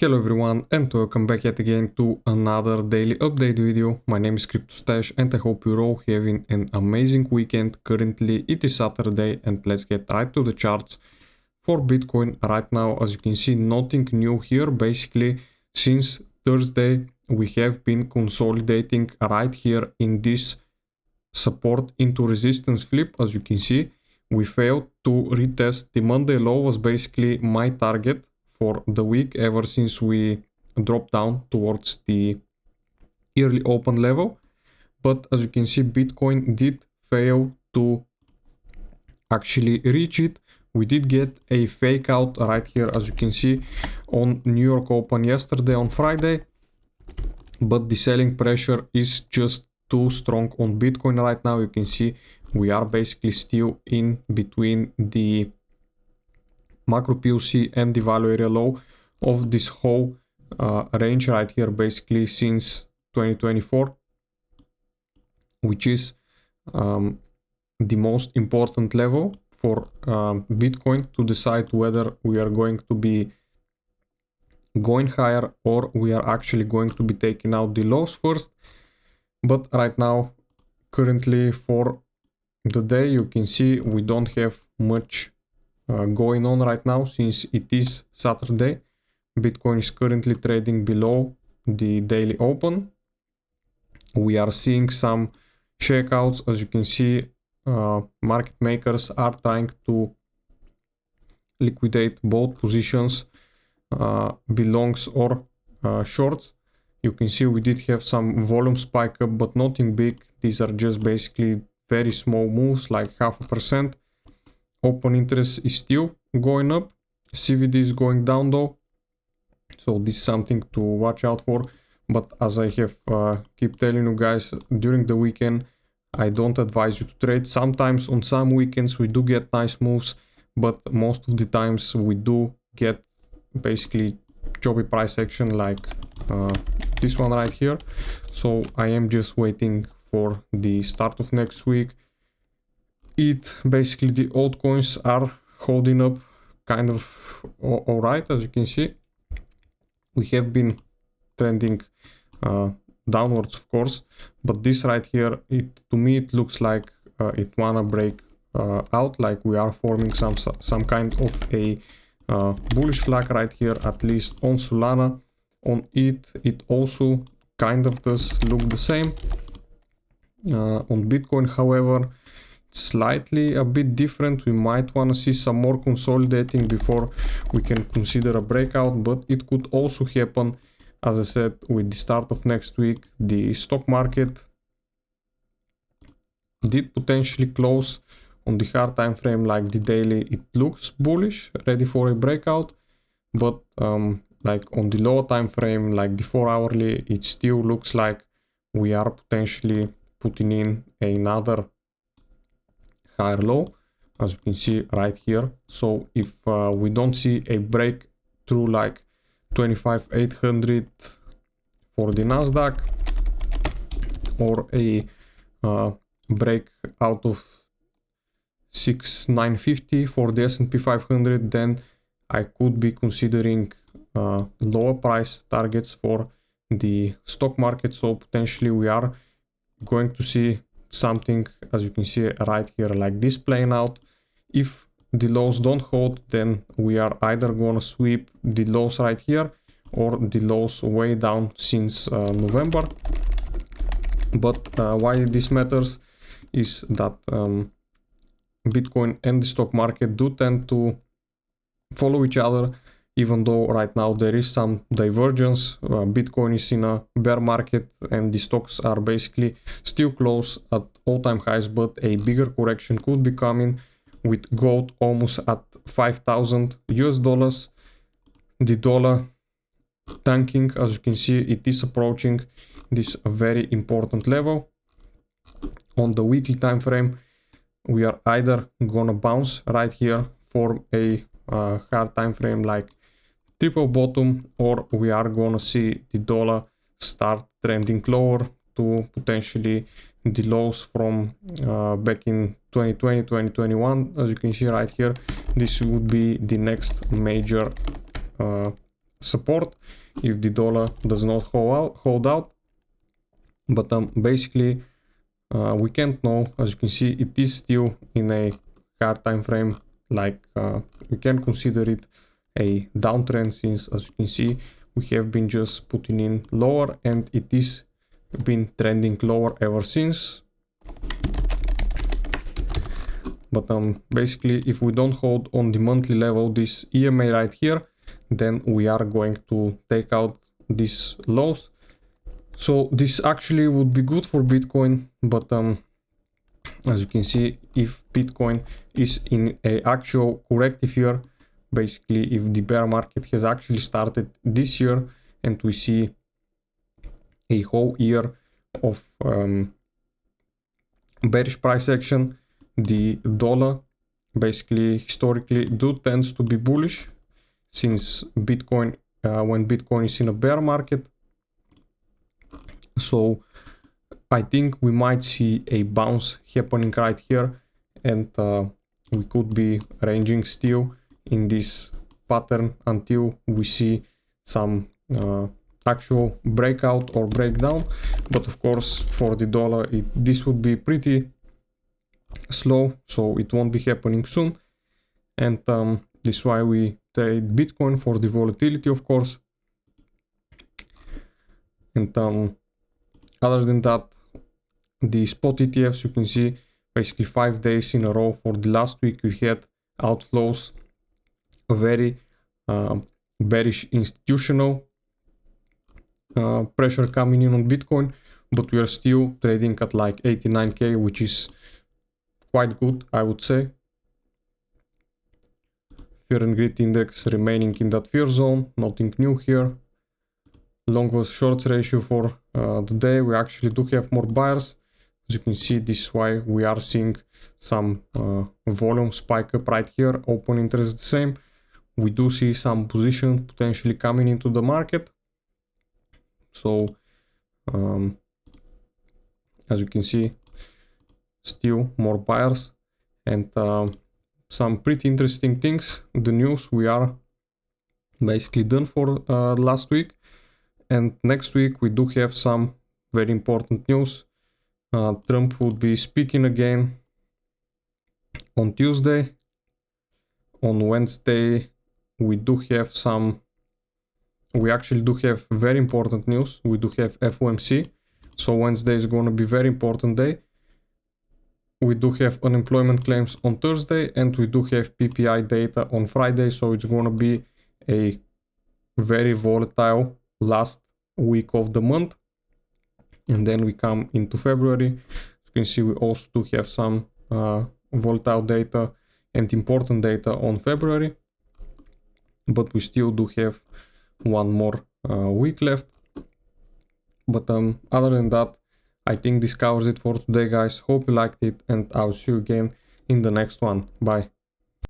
Hello everyone and welcome back yet again to another daily update video. My name is CryptoStash and I hope you're all having an amazing weekend. Currently it is Saturday and let's get right to the charts for Bitcoin. Right now, as you can see, nothing new here. Basically, since Thursday we have been consolidating right here in this support into resistance flip. As you can see, we failed to retest. The Monday low was basically my target for the week ever since we dropped down towards the yearly open level. But as you can see, Bitcoin did fail to actually reach it. We did get a fake out right here, as you can see, on New York Open yesterday on Friday, but the selling pressure is just too strong on Bitcoin right now. You can see we are basically still in between the macro POC and the value area low of this whole range right here, basically since 2024, which is the most important level for Bitcoin to decide whether we are going to be going higher or we are actually going to be taking out the lows first. But right now, currently for the day, you can see we don't have much going on right now since it is Saturday. Bitcoin is currently trading below the daily open. We are seeing some shakeouts. As you can see, market makers are trying to liquidate both positions, belongs or shorts. You can see we did have some volume spike up, but nothing big. These are just basically very small moves, like 0.5%. Open interest is still going up. CVD is going down though. So this is something to watch out for. But as I have keep telling you guys, during the weekend, I don't advise you to trade. Sometimes on some weekends we do get nice moves, but most of the times we do get basically choppy price action like this one right here. So I am just waiting for the start of next week. Basically the altcoins are holding up kind of all right. As you can see, we have been trending downwards, of course, but this right here, to me it looks like it wanna break out, like we are forming some kind of a bullish flag right here, at least on Solana. On it also kind of does look the same. On Bitcoin, however, slightly a bit different. We might want to see some more consolidating before we can consider a breakout, but it could also happen, as I said, with the start of next week. The stock market did potentially close on the hard time frame, like the daily. It looks bullish, ready for a breakout, but like on the lower time frame, like the 4-hourly, it still looks like we are potentially putting in another higher low, as you can see right here. So if we don't see a break through like 25,800 for the Nasdaq, or a break out of 6,950 for the S&P 500, then I could be considering lower price targets for the stock market. So potentially we are going to see something, as you can see right here, like this playing out. If the lows don't hold, then we are either gonna sweep the lows right here or the lows way down since November. But why this matters is that Bitcoin and the stock market do tend to follow each other, even though right now there is some divergence. Bitcoin is in a bear market and the stocks are basically still close at all-time highs, but a bigger correction could be coming, with gold almost at 5,000 US dollars. The dollar tanking, as you can see, it is approaching this very important level. On the weekly time frame, we are either gonna bounce right here, form a hard time frame like triple bottom, or we are gonna see the dollar start trending lower to potentially the lows from back in 2020, 2021. As you can see right here, this would be the next major support if the dollar does not hold out. But basically we can't know. As you can see, it is still in a higher time frame, like we can consider it a downtrend, since as you can see we have been just putting in lower and it is been trending lower ever since. But basically if we don't hold on the monthly level, this EMA right here, then we are going to take out these lows. So this actually would be good for Bitcoin, but as you can see, if Bitcoin is in a actual corrective year, basically if the bear market has actually started this year and we see a whole year of bearish price action, the dollar basically historically tends to be bullish, since Bitcoin when Bitcoin is in a bear market. So I think we might see a bounce happening right here, and we could be ranging still in this pattern until we see some actual breakout or breakdown. But of course for the dollar this would be pretty slow, so it won't be happening soon. And this is why we trade Bitcoin, for the volatility of course. And other than that, the spot ETFs, you can see basically 5 days in a row for the last week we had outflows, a very bearish institutional pressure coming in on Bitcoin, but we are still trading at like 89k, which is quite good, I would say. Fear and greed index remaining in that fear zone, nothing new here. Long versus shorts ratio for the day, we actually do have more buyers. As you can see, this is why we are seeing some volume spike up right here. Open interest the same. We do see some position potentially coming into the market. So as you can see, still more buyers, and some pretty interesting things. The news, we are basically done for last week, and next week we do have some very important news. Trump would be speaking again on Tuesday. On Wednesday we actually do have very important news. We do have FOMC, so Wednesday is going to be very important day. We do have unemployment claims on Thursday, and we do have PPI data on Friday, so it's going to be a very volatile last week of the month. And then we come into February. As you can see, we also do have some volatile data and important data on February, but we still do have one more week left. But other than that, I think this covers it for today, guys. Hope you liked it, and I'll see you again in the next one. Bye.